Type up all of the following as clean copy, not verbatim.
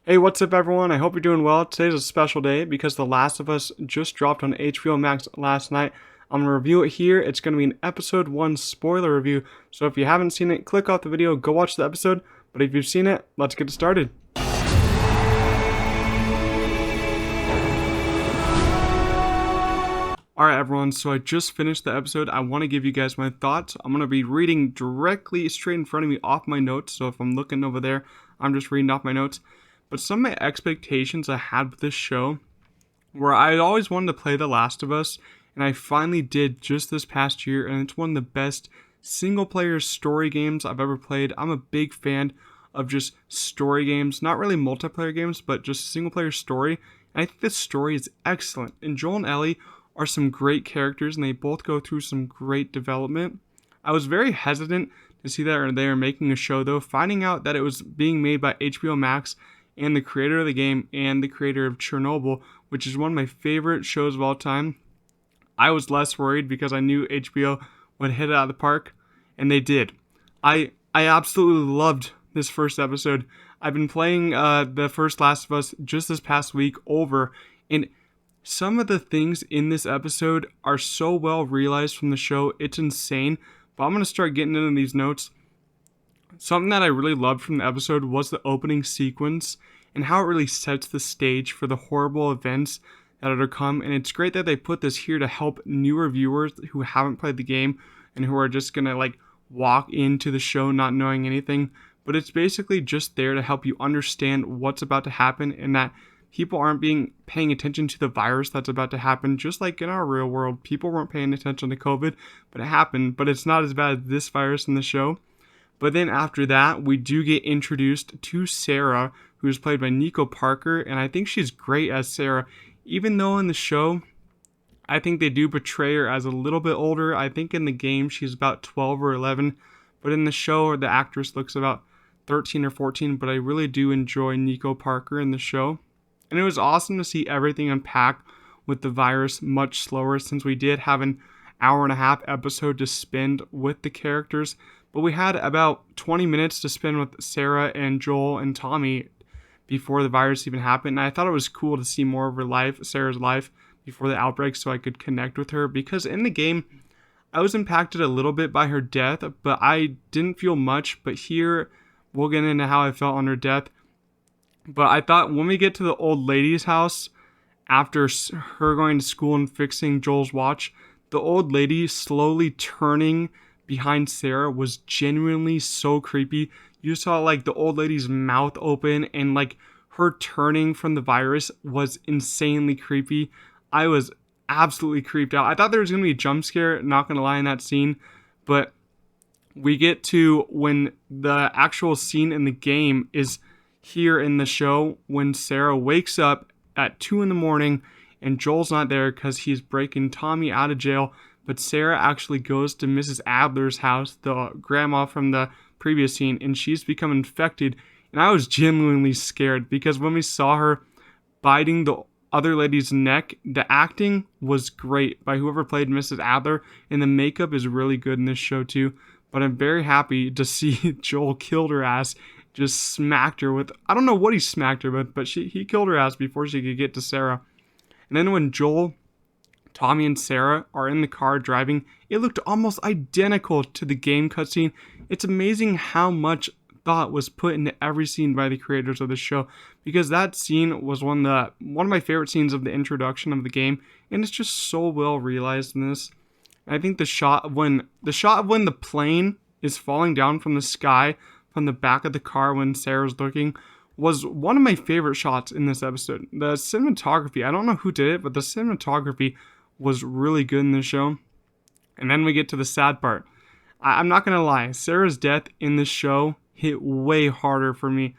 Hey, what's up, everyone? I hope you're doing well. Today's a special day because The Last of Us just dropped on HBO Max last night. I'm going to review it here. It's going to be an episode 1 spoiler review. So if you haven't seen it, click off the video, go watch the episode. But if you've seen it, let's get started. Alright, everyone, so I just finished the episode. I want to give you guys my thoughts. I'm going to be reading directly straight in front of me off my notes. So if I'm looking over there, I'm just reading off my notes. But some of my expectations I had with this show were I always wanted to play The Last of Us, and I finally did just this past year, and it's one of the best single player story games I've ever played. I'm a big fan of just story games, not really multiplayer games, but just single player story. And I think this story is excellent. And Joel and Ellie are some great characters, and they both go through some great development. I was very hesitant to see that they were making a show, though, finding out that it was being made by HBO Max and the creator of the game and the creator of Chernobyl, which is one of my favorite shows of all time. I was less worried because I knew HBO would hit it out of the park, and they did. I absolutely loved this first episode. I've been playing the first Last of Us just this past week over, and some of the things in this episode are so well realized from the show, it's insane. But I'm going to start getting into these notes. Something that I really loved from the episode was the opening sequence and how it really sets the stage for the horrible events that are to come. And it's great that they put this here to help newer viewers who haven't played the game and who are just going to walk into the show not knowing anything. But it's basically just there to help you understand what's about to happen and that people aren't paying attention to the virus that's about to happen. Just like in our real world, people weren't paying attention to COVID, but it happened. But it's not as bad as this virus in the show. But then after that, we do get introduced to Sarah, who is played by Nico Parker, and I think she's great as Sarah. Even though in the show, I think they do portray her as a little bit older. I think in the game, she's about 12 or 11, but in the show, the actress looks about 13 or 14, but I really do enjoy Nico Parker in the show. And it was awesome to see everything unpack with the virus much slower, since we did have an hour and a half episode to spend with the characters. But we had about 20 minutes to spend with Sarah and Joel and Tommy before the virus even happened. And I thought it was cool to see more of her life, Sarah's life, before the outbreak, so I could connect with her. Because in the game, I was impacted a little bit by her death, but I didn't feel much. But here, we'll get into how I felt on her death. But I thought when we get to the old lady's house, after her going to school and fixing Joel's watch, the old lady slowly turning behind Sarah was genuinely so creepy. You saw the old lady's mouth open, and her turning from the virus was insanely creepy. I was absolutely creeped out. I thought there was going to be a jump scare, not going to lie, in that scene. But we get to when the actual scene in the game is here in the show, when Sarah wakes up at 2 in the morning and Joel's not there because he's breaking Tommy out of jail. But Sarah actually goes to Mrs. Adler's house, the grandma from the previous scene, and she's become infected. And I was genuinely scared because when we saw her biting the other lady's neck, the acting was great by whoever played Mrs. Adler, and the makeup is really good in this show too. But I'm very happy to see Joel killed her ass, just smacked her with, I don't know what he smacked her with, but he killed her ass before she could get to Sarah. And then when Joel, Tommy, and Sarah are in the car driving, it looked almost identical to the game cutscene. It's amazing how much thought was put into every scene by the creators of the show, because that scene was one of my favorite scenes of the introduction of the game, and it's just so well realized in this. And I think the shot of when the plane is falling down from the sky from the back of the car when Sarah's looking was one of my favorite shots in this episode. The cinematography, I don't know who did it, but the cinematography was really good in the show. And then we get to the sad part. I'm not going to lie, Sarah's death in this show hit way harder for me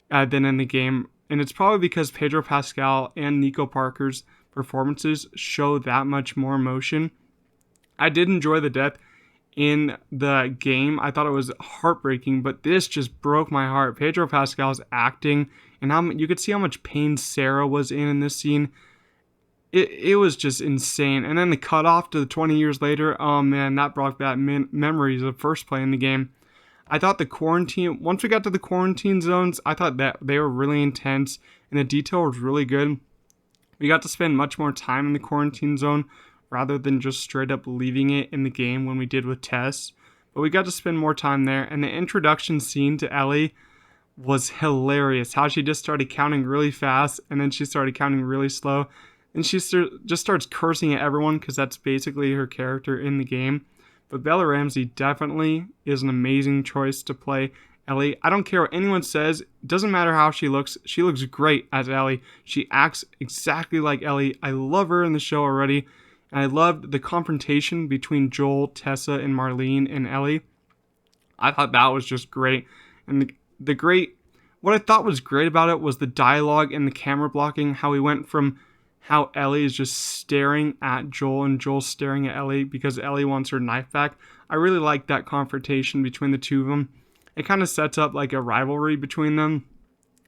than in the game. And it's probably because Pedro Pascal and Nico Parker's performances show that much more emotion. I did enjoy the death in the game. I thought it was heartbreaking, but this just broke my heart. Pedro Pascal's acting and how you could see how much pain Sarah was in this scene. It was just insane. And then the cutoff to the 20 years later, oh man, that brought back memories of first playing the game. I thought once we got to the quarantine zones, I thought that they were really intense and the detail was really good. We got to spend much more time in the quarantine zone rather than just straight up leaving it in the game when we did with Tess. But we got to spend more time there, and the introduction scene to Ellie was hilarious. How she just started counting really fast, and then she started counting really slow, and she just starts cursing at everyone because that's basically her character in the game. But Bella Ramsey definitely is an amazing choice to play Ellie. I don't care what anyone says. It doesn't matter how she looks. She looks great as Ellie. She acts exactly like Ellie. I love her in the show already. And I loved the confrontation between Joel, Tessa, and Marlene and Ellie. I thought that was just great. And what I thought was great about it was the dialogue and the camera blocking, how we went from how Ellie is just staring at Joel and Joel staring at Ellie because Ellie wants her knife back. I really like that confrontation between the two of them. It kind of sets up like a rivalry between them,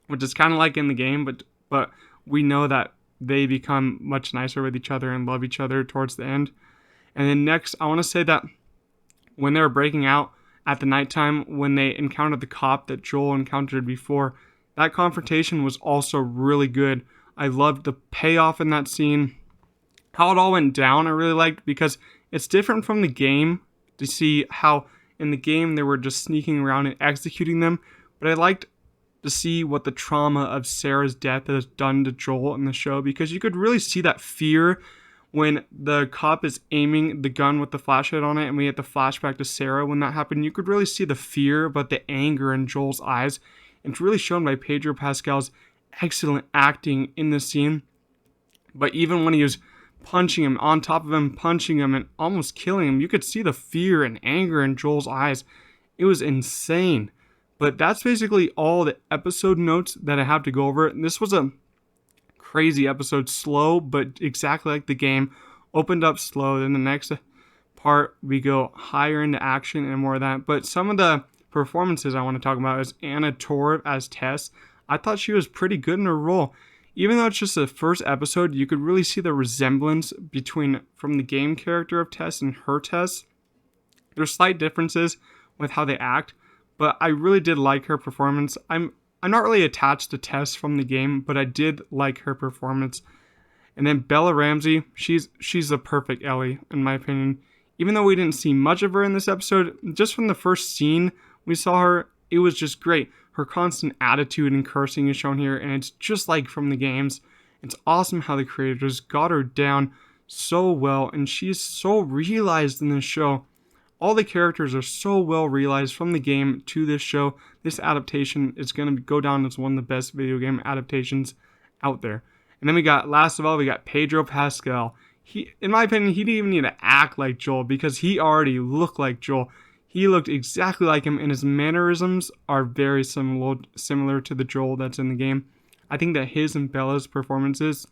which is kind of like in the game, but we know that they become much nicer with each other and love each other towards the end. And then next, I want to say that when they were breaking out at the nighttime, when they encountered the cop that Joel encountered before, that confrontation was also really good. I loved the payoff in that scene. How it all went down, I really liked, because it's different from the game to see how in the game they were just sneaking around and executing them. But I liked to see what the trauma of Sarah's death has done to Joel in the show, because you could really see that fear when the cop is aiming the gun with the flashlight on it, and we had the flashback to Sarah when that happened. You could really see the fear, but the anger in Joel's eyes. And it's really shown by Pedro Pascal's excellent acting in this scene. But even when he was punching him, on top of him, punching him and almost killing him, you could see the fear and anger in Joel's eyes. It was insane. But that's basically all the episode notes that I have to go over. This was a crazy episode, slow, but exactly like the game. Opened up slow, then the next part we go higher into action and more of that. But some of the performances I want to talk about is Anna Torv as Tess. I thought she was pretty good in her role. Even though it's just the first episode, you could really see the resemblance from the game character of Tess and her Tess. There's slight differences with how they act, but I really did like her performance. I'm not really attached to Tess from the game, but I did like her performance. And then Bella Ramsey, she's the perfect Ellie, in my opinion. Even though we didn't see much of her in this episode, just from the first scene we saw her, it was just great. Her constant attitude and cursing is shown here, and it's just like from the games. It's awesome how the creators got her down so well, and she's so realized in this show. All the characters are so well realized from the game to this show. This adaptation is going to go down as one of the best video game adaptations out there. And then last of all, we got Pedro Pascal. In my opinion, he didn't even need to act like Joel because he already looked like Joel. He looked exactly like him, and his mannerisms are very similar to the Joel that's in the game. I think that his and Bella's performances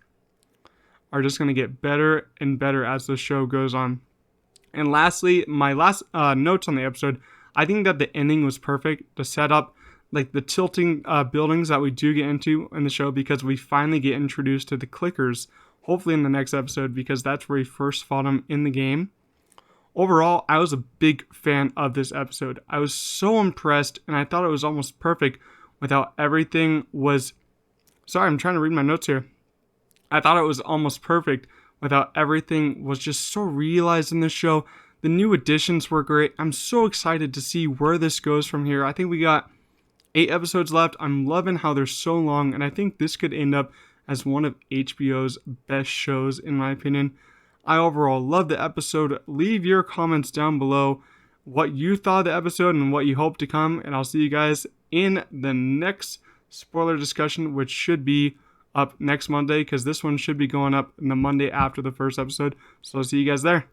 are just going to get better and better as the show goes on. And lastly, my last notes on the episode, I think that the ending was perfect to set up like the tilting buildings that we do get into in the show, because we finally get introduced to the clickers, hopefully in the next episode, because that's where we first fought them in the game. Overall, I was a big fan of this episode. I was so impressed, and I thought it was almost perfect with how everything was... Sorry, I'm trying to read my notes here. I thought it was almost perfect with how everything was just so realized in this show. The new additions were great. I'm so excited to see where this goes from here. I think we got 8 episodes left. I'm loving how they're so long, and I think this could end up as one of HBO's best shows, in my opinion. I overall love the episode. Leave your comments down below what you thought of the episode and what you hope to come. And I'll see you guys in the next spoiler discussion, which should be up next Monday, because this one should be going up in the Monday after the first episode. So I'll see you guys there.